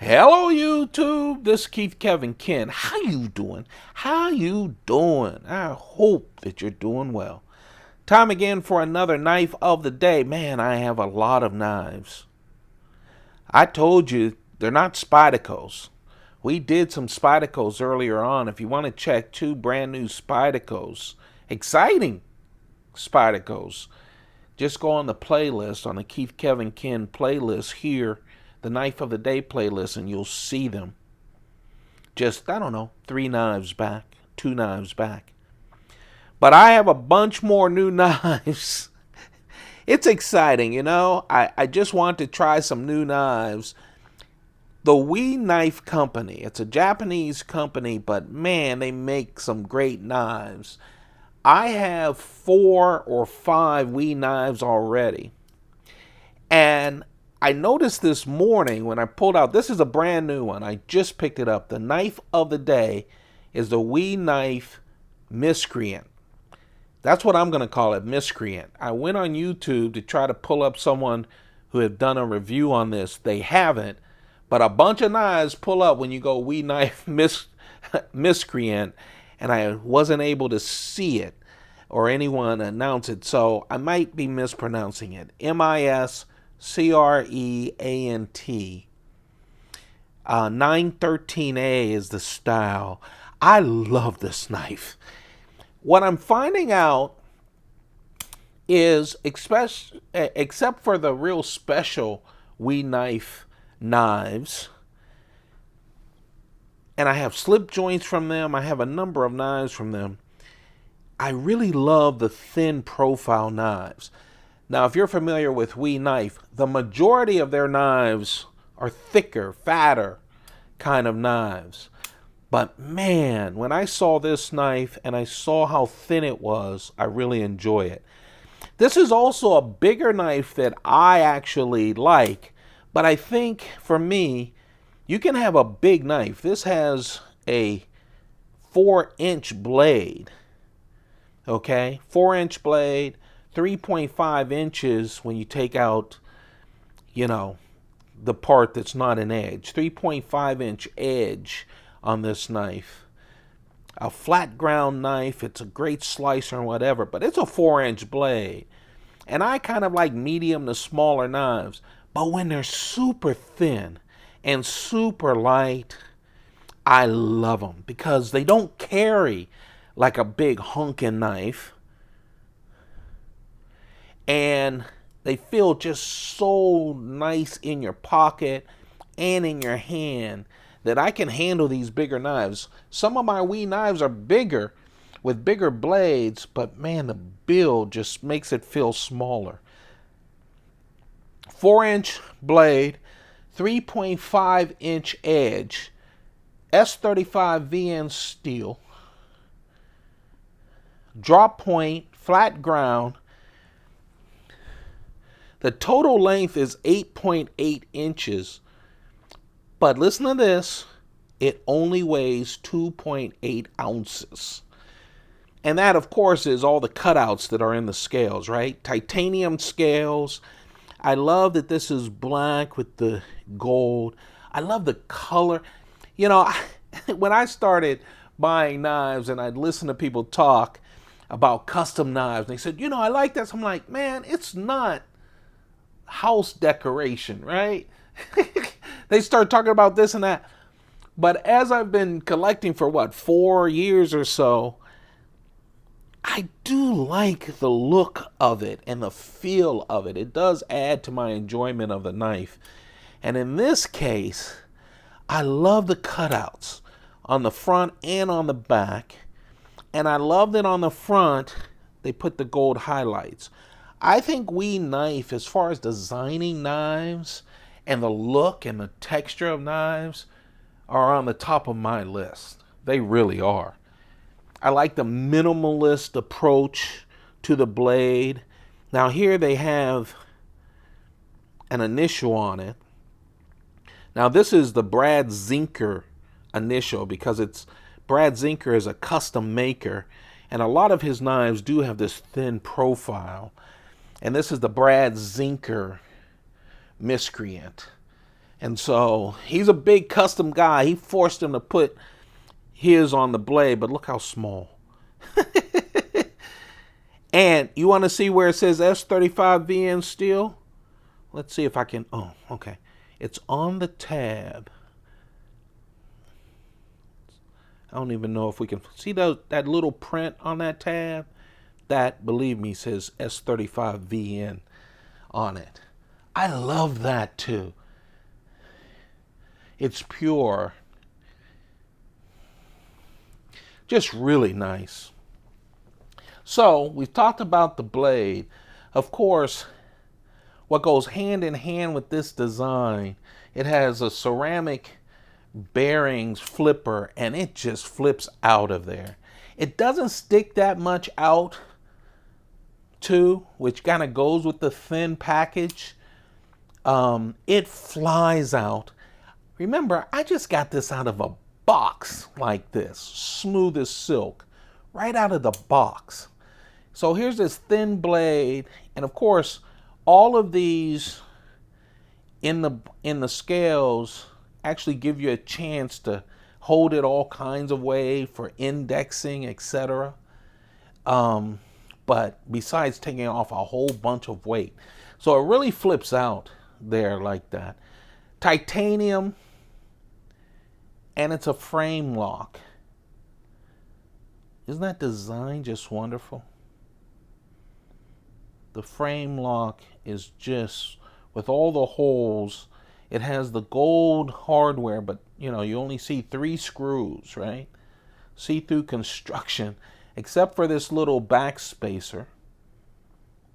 Hello YouTube, this is Keith Kevin Ken. How you doing? How you doing? I hope that you're doing well. Time again for another knife of the day. Man, I have a lot of knives. I told you they're not Spydercos. We did some Spydercos earlier on. If you want to check two brand new Spydercos, exciting Spydercos, just go on the playlist, on the Keith Kevin Ken playlist here, the Knife of the Day playlist, and you'll see them. Just, I don't know, 3 knives back, 2 knives back. But I have a bunch more new knives. It's exciting, you know. I just want to try some new knives. The We Knife Company, it's a Japanese company, but man, they make some great knives. I have 4 or 5 We knives already. And I noticed this morning when I pulled out, this is a brand new one. I just picked it up. The knife of the day is the We Knife Miscreant. That's what I'm going to call it, Miscreant. I went on YouTube to try to pull up someone who had done a review on this. They haven't, but a bunch of knives pull up when you go We Knife Miscreant, and I wasn't able to see it or anyone announce it, so I might be mispronouncing it. Miscreant. 913A is the style. I love this knife. What I'm finding out is, except for the real special We Knife knives, and I have slip joints from them, I have a number of knives from them, I really love the thin profile knives. Now, if you're familiar with We Knife, the majority of their knives are thicker, fatter kind of knives. But man, when I saw this knife and I saw how thin it was, I really enjoy it. This is also a bigger knife that I actually like, but I think for me, you can have a big knife. This has a 4-inch blade, okay? 4-inch blade. 3.5 inches when you take out, the part that's not an edge. 3.5-inch edge on this knife. A flat ground knife, it's a great slicer and whatever, but it's a 4-inch blade. And I kind of like medium to smaller knives. But when they're super thin and super light, I love them because they don't carry like a big honking knife. And they feel just so nice in your pocket and in your hand that I can handle these bigger knives. Some of my We knives are bigger with bigger blades, but man, the build just makes it feel smaller. 4-inch blade, 3.5-inch edge, S35 VN steel, drop point, flat ground. The total length is 8.8 inches, but listen to this, it only weighs 2.8 ounces. And that, of course, is all the cutouts that are in the scales, right? Titanium scales. I love that this is black with the gold. I love the color. When I started buying knives and I'd listen to people talk about custom knives, they said, I like this. I'm like, man, it's not house decoration, right? They start talking about this and that. But as I've been collecting for 4 years or so, I do like the look of it and the feel of it. It does add to my enjoyment of the knife. And in this case, I love the cutouts on the front and on the back. And I love that on the front, they put the gold highlights. I think We Knife, as far as designing knives and the look and the texture of knives, are on the top of my list. They really are. I like the minimalist approach to the blade. Now here they have an initial on it. Now this is the Brad Zinker initial because Brad Zinker is a custom maker, and a lot of his knives do have this thin profile. And this is the Brad Zinker Miscreant. And so he's a big custom guy. He forced him to put his on the blade, but look how small. And you want to see where it says S35VN steel? Let's see if I can. Oh, okay. It's on the tab. I don't even know if we can see that little print on that tab. That, believe me, says S35VN on it. I love that too. It's pure. Just really nice. So we've talked about the blade. Of course, what goes hand in hand with this design, it has a ceramic bearings flipper, and it just flips out of there. It doesn't stick that much out too, which kind of goes with the thin package. It flies out. Remember, I just got this out of a box like this, smooth as silk, right out of the box. So here's this thin blade, and of course, all of these in the scales actually give you a chance to hold it all kinds of way for indexing, etc. But besides taking off a whole bunch of weight, so it really flips out there like that. Titanium, and it's a frame lock. Isn't that design just wonderful? The frame lock is just, with all the holes, it has the gold hardware, but you know, you only see 3 screws, right? See-through construction, except for this little back spacer.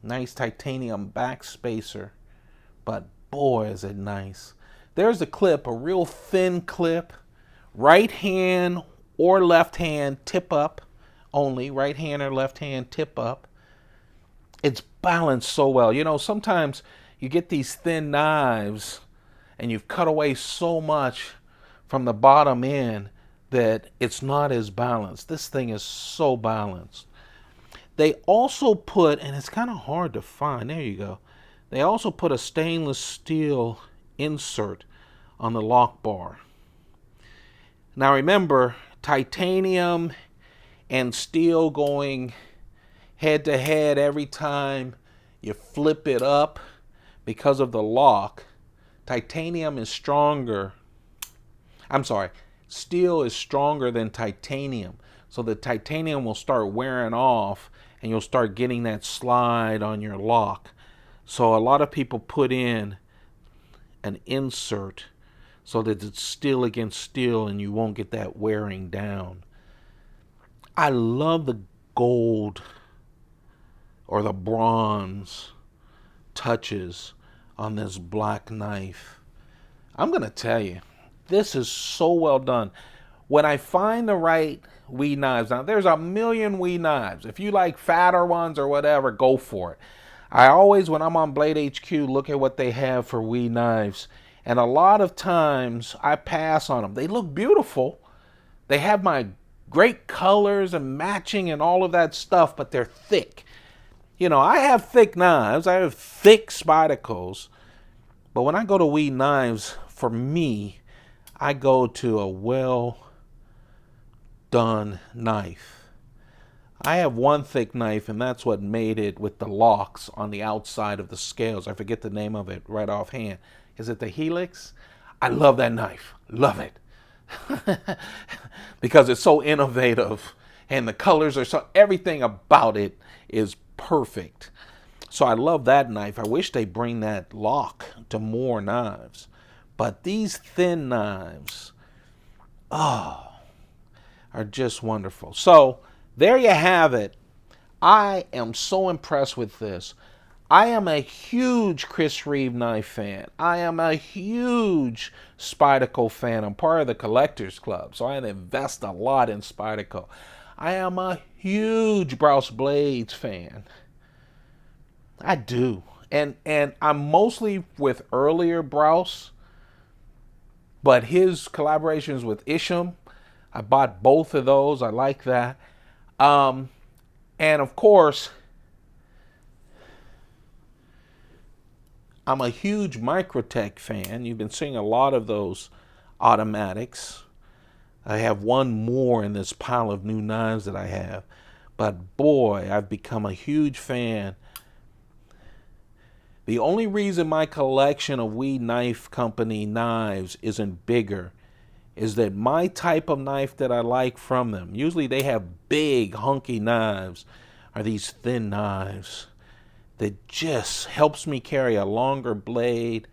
Nice titanium back spacer, but boy, is it nice. There's a clip, a real thin clip. Right hand or left hand tip up only. Right hand or left hand tip up. It's balanced so well. You know, sometimes you get these thin knives and you've cut away so much from the bottom end that it's not as balanced. This thing is so balanced. They also put, and it's kind of hard to find, there you go. They also put a stainless steel insert on the lock bar. Now remember, titanium and steel going head to head every time you flip it up because of the lock. Titanium is stronger. I'm sorry, steel is stronger than titanium. So the titanium will start wearing off and you'll start getting that slide on your lock. So a lot of people put in an insert so that it's steel against steel and you won't get that wearing down. I love the gold or the bronze touches on this black knife. I'm going to tell you, this is so well done. When I find the right WE knives, now there's a million WE knives. If you like fatter ones or whatever, go for it. I always, when I'm on Blade HQ, look at what they have for WE knives. And a lot of times I pass on them. They look beautiful. They have my great colors and matching and all of that stuff, but they're thick. You know, I have thick knives. I have thick spidacles. But when I go to WE knives, for me, I go to a well done knife. I have one thick knife, and that's what made it with the locks on the outside of the scales. I forget the name of it right offhand. Is it the Helix? I love that knife. Love it. Because it's so innovative, and the colors are so, everything about it is perfect. So I love that knife. I wish they bring that lock to more knives. But these thin knives, are just wonderful. So there you have it. I am so impressed with this. I am a huge Chris Reeve knife fan. I am a huge Spyderco fan. I'm part of the Collectors Club, so I invest a lot in Spyderco. I am a huge Browse Blades fan. I do. And I'm mostly with earlier Browse, but his collaborations with Isham, I bought both of those. I like that. And of course, I'm a huge Microtech fan. You've been seeing a lot of those automatics. I have one more in this pile of new knives that I have. But boy, I've become a huge fan. The only reason my collection of We Knife Company knives isn't bigger is that my type of knife that I like from them, usually they have big, hunky knives, are these thin knives that just helps me carry a longer blade,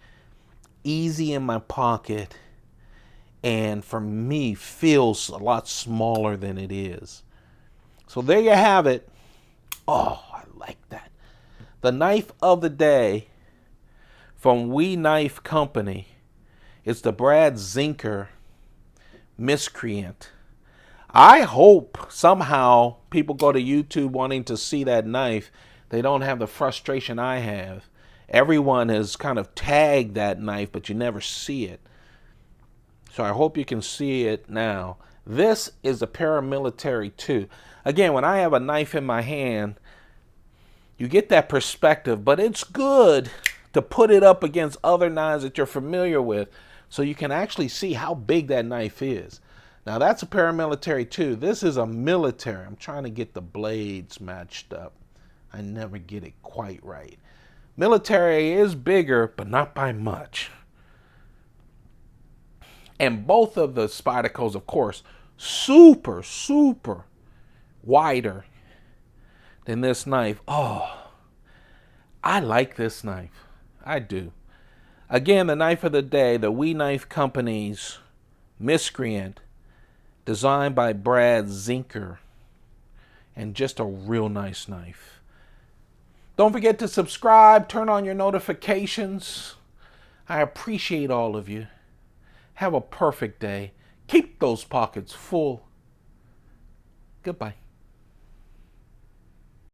easy in my pocket, and for me feels a lot smaller than it is. So there you have it. Oh, I like that. The knife of the day from We Knife Company is the Brad Zinker Miscreant. I hope somehow people go to YouTube wanting to see that knife. They don't have the frustration I have. Everyone has kind of tagged that knife, but you never see it. So I hope you can see it now. This is a paramilitary too. Again, when I have a knife in my hand, you get that perspective, but it's good to put it up against other knives that you're familiar with so you can actually see how big that knife is. Now that's a paramilitary too. This is a military. I'm trying to get the blades matched up. I never get it quite right. Military is bigger, but not by much. And both of the Spydercos, of course, super, super wider than this knife. Oh, I like this knife. I do. Again, the knife of the day, the We Knife Company's Miscreant, designed by Brad Zinker, and just a real nice knife. Don't forget to subscribe, turn on your notifications. I appreciate all of you. Have a perfect day. Keep those pockets full. Goodbye.